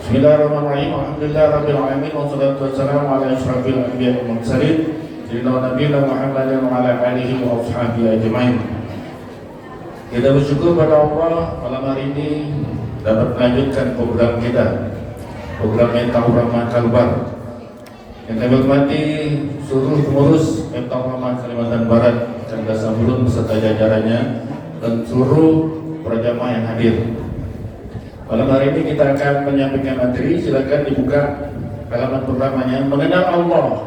Bismillahirrahmanirrahim. Alhamdulillahirabbil alamin wassalatu wassalamu ala asyrafil anbiya'i wal mursalin sayyidina nabiyina Muhammadin wa ala alihi wa ashabihi ajmain. Kita bersyukur pada Allah malam hari ini dapat melanjutkan program kita, program Miftahul Rahmah Kalbar. Yang kami hormati seluruh pengurus Miftahul Rahmah Kalimantan Barat dan Dasambulun beserta jajarannya dan seluruh para jamaah yang hadir. Malam hari ini kita akan menyampaikan materi. Silakan dibuka halaman pertamanya, mengenal Allah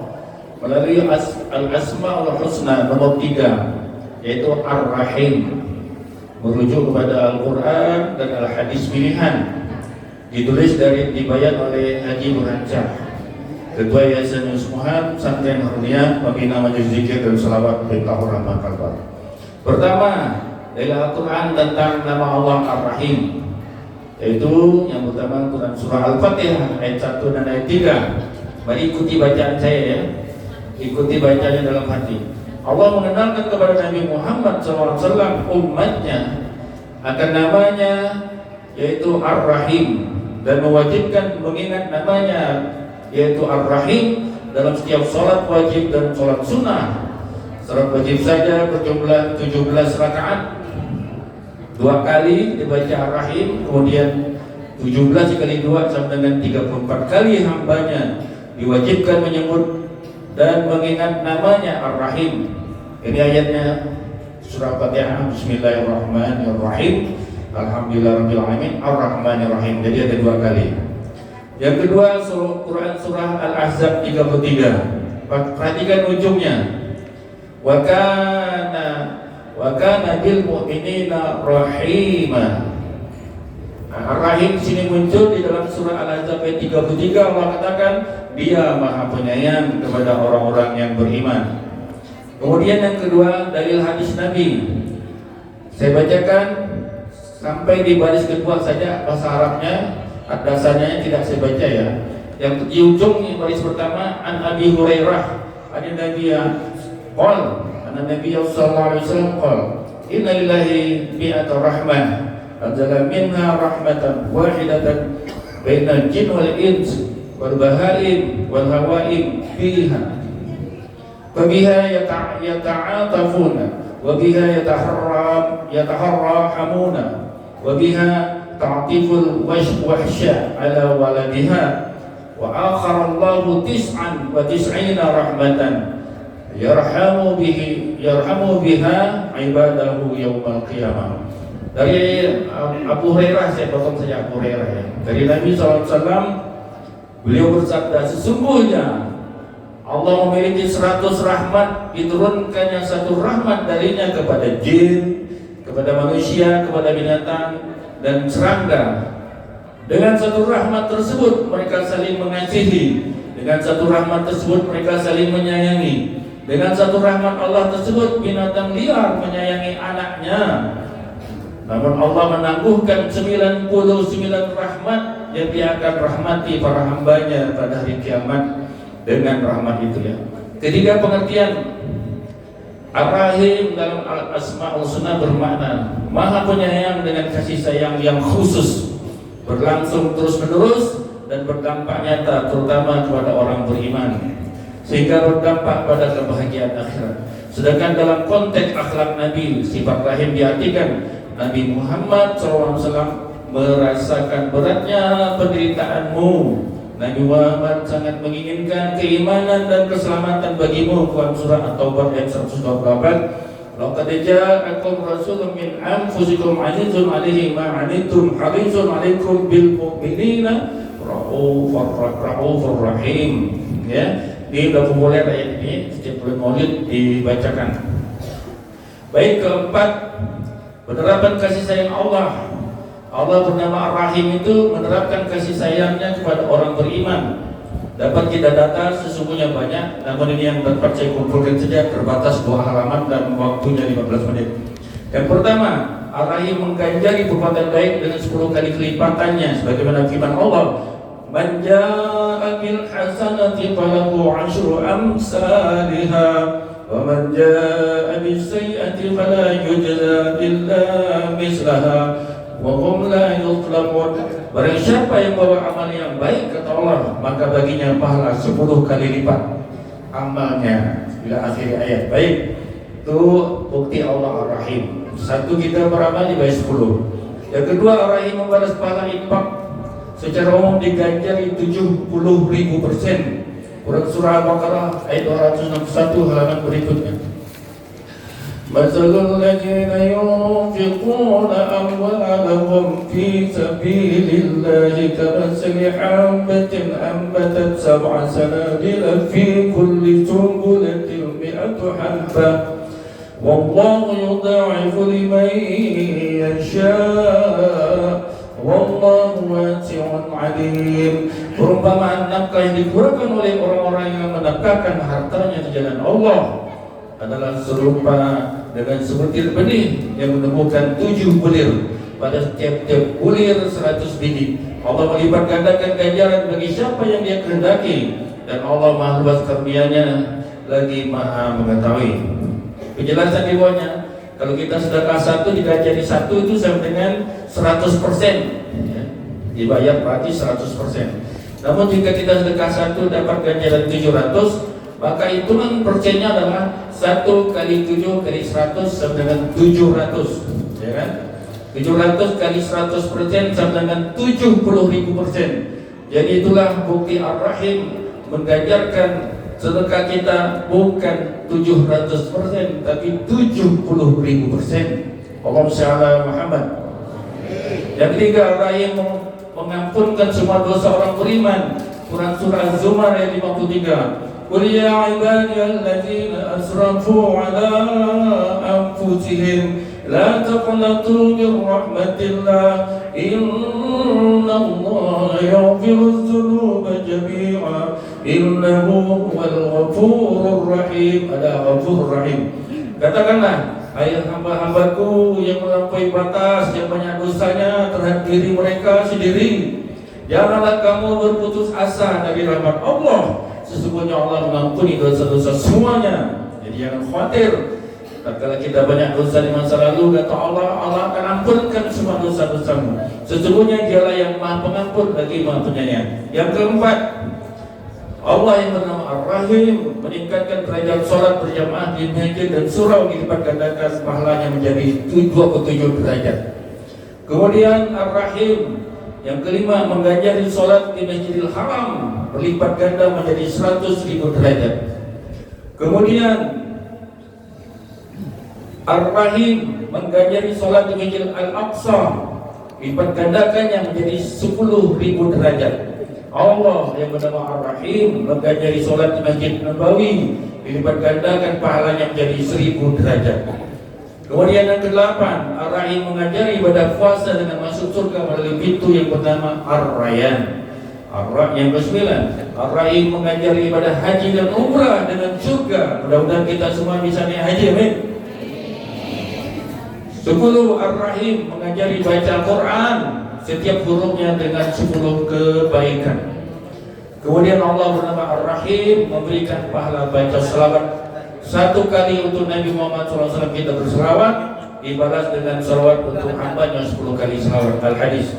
melalui Al-Asma'ul Husna nomor 3, yaitu Ar-Rahim, merujuk kepada Al-Quran dan Al-Hadis pilihan, ditulis dibayan oleh Haji Burhansyah, Ketua Yayasan Yusmuhan Pesantren Hurniah, Pembina Majelis Zikir dan Shalawat Miftahul Rahmah Kalbar. Pertama, dari Al-Quran tentang nama Allah Ar-Rahim, yaitu yang pertama Quran surah Al-Fatihah ayat 1 dan ayat 3. Mari ikuti bacaan saya ya, ikuti bacanya dalam hati. Allah mengenalkan kepada Nabi Muhammad SAW umatnya akan namanya, yaitu Ar-Rahim, dan mewajibkan mengingat namanya, yaitu Ar-Rahim, dalam setiap sholat wajib dan sholat sunnah. Sholat wajib saja berjumlah 17 rakaat, 2 kali dibaca Ar-Rahim, kemudian 17 kali 2 sama dengan 34 kali hambanya diwajibkan menyebut dan mengingat namanya Ar-Rahim. Ini ayatnya surah Fatihah, Bismillahirrahmanirrahim, Alhamdulillahirabbil alamin, Ar-Rahmanirrahim. Jadi ada 2 kali. Yang kedua, Quran surah Al-Ahzab 33. Perhatikan ujungnya. Wa kana bil mu'minina rahima. Ar-Rahim sini muncul di dalam surah Al-Ahzab ayat 33. Allah katakan Dia Maha Penyayang kepada orang-orang yang beriman. Kemudian yang kedua, dalil hadis Nabi. Saya bacakan sampai di baris kedua saja, bahasa Arabnya, dasarnya tidak saya baca ya. Yang di ujung baris pertama, An Abi Hurairah, ada Nabi qol, Nabi sallallahu alaihi wasallam qol, inna lillahi mi'ata rahmah, anzala minha rahmatan wahidatan bainal jin wal ins wal bahaim wal hawaim fiha fabiha yata'atafuna wa biha yataharrahamuna wa biha ta'tiful wahsya ala waladiha wa akhara Allahu 99 rahmatan yarhamu biha ibadahu yaumal qiyamah. Dari Abu Hurairah, saya potong saja Abu Hurairah ya. Dari Nabi SAW, beliau bersabda, sesungguhnya Allah memiliki 100 rahmat, diturunkannya 1 rahmat darinya kepada jin, kepada manusia, kepada binatang dan serangga. Dengan 1 rahmat tersebut mereka saling mengasihi, dengan 1 rahmat tersebut mereka saling menyayangi. Dengan 1 rahmat Allah tersebut binatang liar menyayangi anaknya. Namun Allah menangguhkan 99 rahmat yang Dia akan rahmati para hambanya pada hari kiamat dengan rahmat itu ya. Ketiga pengertian Ar-Rahim dalam Al-Asma'ul Husna bermakna Maha Penyayang dengan kasih sayang yang khusus, berlangsung terus menerus dan berdampak nyata terutama kepada orang beriman, sehingga berdampak pada kebahagiaan akhirat. Sedangkan dalam konteks akhlak Nabi, sifat rahim diartikan Nabi Muhammad SAW merasakan beratnya penderitaanmu. Nabi Muhammad sangat menginginkan keimanan dan keselamatan bagimu. Quran surah At-Taubah ayat 128. Laqad ja'akum rasulun min anfusikum 'azizun 'alaihi ma 'anittum harisun 'alaikum bil mu'minina raufur rahim. Ya. Ini sudah populer ayat ini, setiap bulan Maulid dibacakan. Baik, keempat, penerapan kasih sayang Allah. Allah bernama Ar-Rahim itu menerapkan kasih sayangnya kepada orang beriman. Dapat kita data sesungguhnya banyak, namun ini yang dapat saya kumpulkan saja, terbatas 2 halaman dan waktunya 15 menit. Yang pertama, Ar-Rahim mengganjari perbuatan baik dengan 10 kali kelipatannya, sebagaimana firman Allah, Man jaa'a bil hasanati falahu 'asyru amsalha wa man jaa'a bis sayyi'ati fala yujza illa mislaha wa hum la yuzlamun. Barang siapa yang bawa amal yang baik kata Allah, maka baginya pahala 10 kali lipat amalnya. Bila akhir ayat. Baik, itu bukti Allah Ar-Rahim. Satu, kita beramal dibayar 10. Yang kedua, Ar-Rahim membalas pahala infak secara umum diganjari 70.000%. Quran surah Al-Baqarah ayat 261 halaman berikutnya. Masalul ladzina yunfiquna amwalahum fi sabilillahi kamathali habatin anbatat sab'a sanabila fi kulli sunbulatin mi'atu habbah wallahu yudha'ifu liman yasha' wallahu wasi'un 'alim. Perumpamaan nafkah yang digunakan oleh orang-orang yang menafkahkan hartanya di jalan Allah adalah serupa dengan sebutir benih yang menemukan 7 bulir. Pada setiap bulir 100 biji. Allah melipat gandakan ganjaran bagi siapa yang Dia kehendaki, dan Allah Maha luas karunia-Nya lagi Maha mengetahui. Penjelasan di bawahnya, kalau kita sedekah 1 diganjari 1 itu sama dengan 100%, ya. Dibayar berarti 100%. Namun jika kita sedekah 1 dapat ganjaran 700, maka hitungan persennya adalah 1 kali 7 kali 100 sama dengan 700, ya kan? 700 kali 100% sama dengan 70.000%. Jadi itulah bukti Ar-Rahim mengganjarkan sedekah kita bukan 700% tapi 70.000%. Allahumma shalli ala Muhammad. Yang ketiga, Ar-Rahim mengampunkan semua dosa orang beriman. Quran surah Az-Zumar ayat 53. Qul ya ibadiyalladzina asrafu ala anfusihim la taqnatu min rahmatillah innallaha yaghfiru dzunuba jami'a innahu huwal ghafurur rahim. Ada ghafurur rahim. Katakanlah, hai hamba-hambaku yang melampaui batas, yang banyak dosanya terhadap diri mereka sendiri, janganlah kamu berputus asa dari rahmat Allah. Sesungguhnya Allah mengampuni dosa-dosa semuanya. Jadi jangan khawatir. Kalau kita banyak dosa di masa lalu, kata Allah, Allah akan ampunkan semua dosa-dosamu. Sesungguhnya Dialah yang Maha Pengampun lagi Maha Penyayang. Yang keempat, Allah yang bernama Ar-Rahim meningkatkan derajat sholat berjamaah di masjid dan surau, dilipat gandakan pahalanya menjadi 27 derajat. Kemudian Ar-Rahim yang kelima, mengganjari sholat di Masjidil Haram berlipat ganda menjadi 100.000 derajat. Kemudian Ar-Rahim mengganjari sholat di Masjid Al-Aqsa, lipat gandakannya menjadi 10.000 derajat. Allah yang bernama Ar-Rahim mengganjari sholat di Masjid Nabawi, dilipat gandakan pahalanya menjadi 1000 derajat. Kemudian yang ke-8, Ar-Rahim mengajari ibadah puasa dengan masuk surga melalui pintu yang bernama Ar-Rayyan. Yang ke-9, Ar-Rahim mengajari ibadah haji dan umrah dengan surga. Mudah-mudahan kita semua bisa naik haji, amin. 10, Ar-Rahim mengajari baca Al-Quran, setiap hurufnya dengan 10 kebaikan. Kemudian Allah bernama Ar-Rahim memberikan pahala baca selawat 1 kali untuk Nabi Muhammad SAW. Kita berselawat dibalas dengan selawat untuk hambanya 10 kali selawat. Al-Hadis.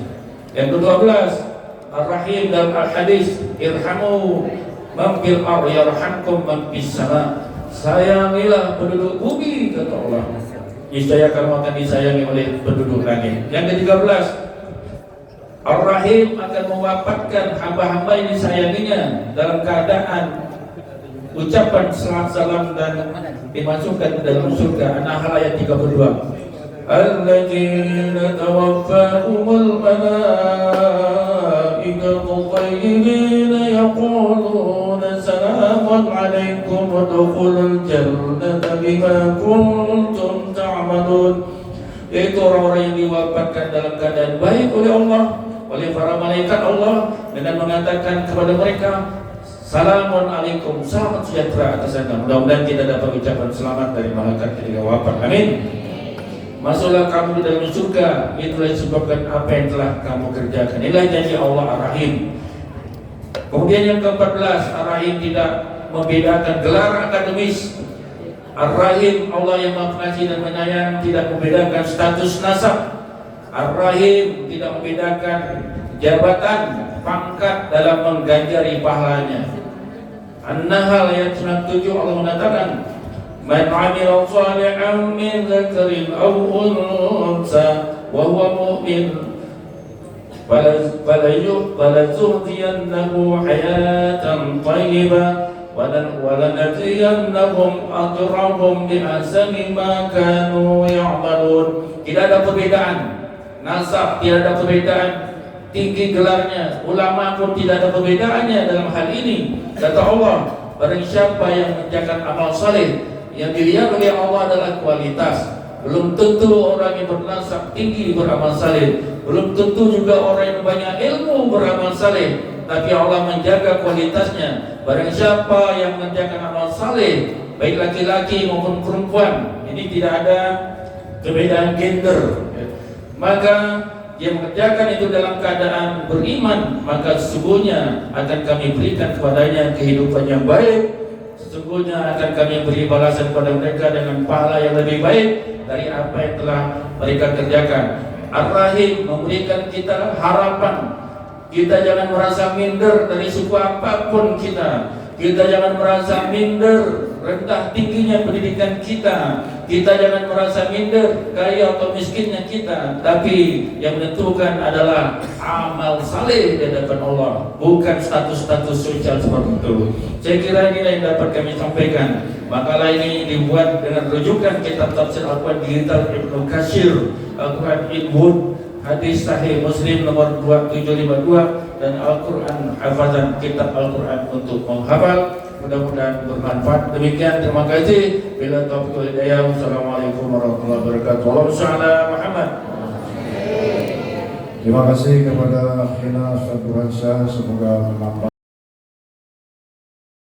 Yang ke-12, Ar-Rahim dalam Al-Hadis, irhamu man fil ardi yarhamkum man fis sama. Sayangilah penduduk bumi, kata Allah, niscaya kamu akan disayangi oleh penduduk langit. Yang ke-13, Ar-Rahim akan mewafatkan hamba-hamba yang disayanginya dalam keadaan ucapan salam dan dimasukkan ke dalam surga. An-Nahl ayat 32. Alladzina tawaffahumul malaikatu thayyibina yaquluna salamun alaikum udkhulul jannata bima kuntum ta'malun. Yaitu orang-orang yang diwafatkan dalam keadaan baik oleh Allah, oleh para malaikat Allah, dengan mengatakan kepada mereka, Salamun alaikum, selamat sejahtera atas Anda. Mudah-mudahan kita dapat ucapan selamat dari malaikat ketika wafat. Amin. Masuklah kamu di dalam surga, itulah disebabkan apa yang telah kamu kerjakan. Inilah janji Allah Ar-Rahim. Kemudian yang ke-14, Ar-Rahim tidak membedakan gelar akademis. Ar-Rahim, Allah yang Maha Pengasih dan Penyayang, tidak membedakan status nasab. Ar-Rahim tidak membedakan jabatan, pangkat dalam mengganjari pahalanya. An-Nahl ayat 97 Allah mengatakan, "Man 'amila shalihan min dzakarin aw unsa wa huwa mu'min falanuhyiyannahu hayatan thayyibah walanajziyannahum ajrahum biahsani ma kanu ya'malun." Tidak ada perbedaan nasab, tidak ada perbedaan tinggi gelarnya, ulama pun tidak ada perbedaannya dalam hal ini. Kata Allah, barang siapa yang mengerjakan amal saleh, yang dilihat oleh Allah adalah kualitas. Belum tentu orang yang bernasab tinggi beramal saleh, belum tentu juga orang yang banyak ilmu beramal saleh, tapi Allah menjaga kualitasnya. Barang siapa yang mengerjakan amal saleh, baik laki-laki maupun perempuan, ini tidak ada perbedaan gender, maka dia mengerjakan itu dalam keadaan beriman, maka sesungguhnya akan kami berikan kepadanya kehidupan yang baik. Sesungguhnya akan kami beri balasan kepada mereka dengan pahala yang lebih baik dari apa yang telah mereka kerjakan. Ar-Rahim memberikan kita harapan. Kita jangan merasa minder dari suku apapun kita. Kita jangan merasa minder rendah tingginya pendidikan kita. Kita jangan merasa minder kaya atau miskinnya kita. Tapi yang menentukan adalah amal saleh di hadapan Allah, bukan status-status sosial seperti itu. Saya kira ini yang dapat kami sampaikan. Makalah ini dibuat dengan rujukan kitab tafsir Al-Quran digital Ibnu Katsir, Al-Quran Inwood, hadis sahih Muslim nomor 2752, dan Al-Quran hafazan kitab Al-Quran untuk menghafal. Mudah-mudahan bermanfaat. Demikian, terima kasih. Bila taufiq wal hidayah. Wassalamualaikum warahmatullahi wabarakatuh. Allahumma shalli ala Muhammad. Terima kasih kepada Akhina Ustaz Burhansyah, semoga menambah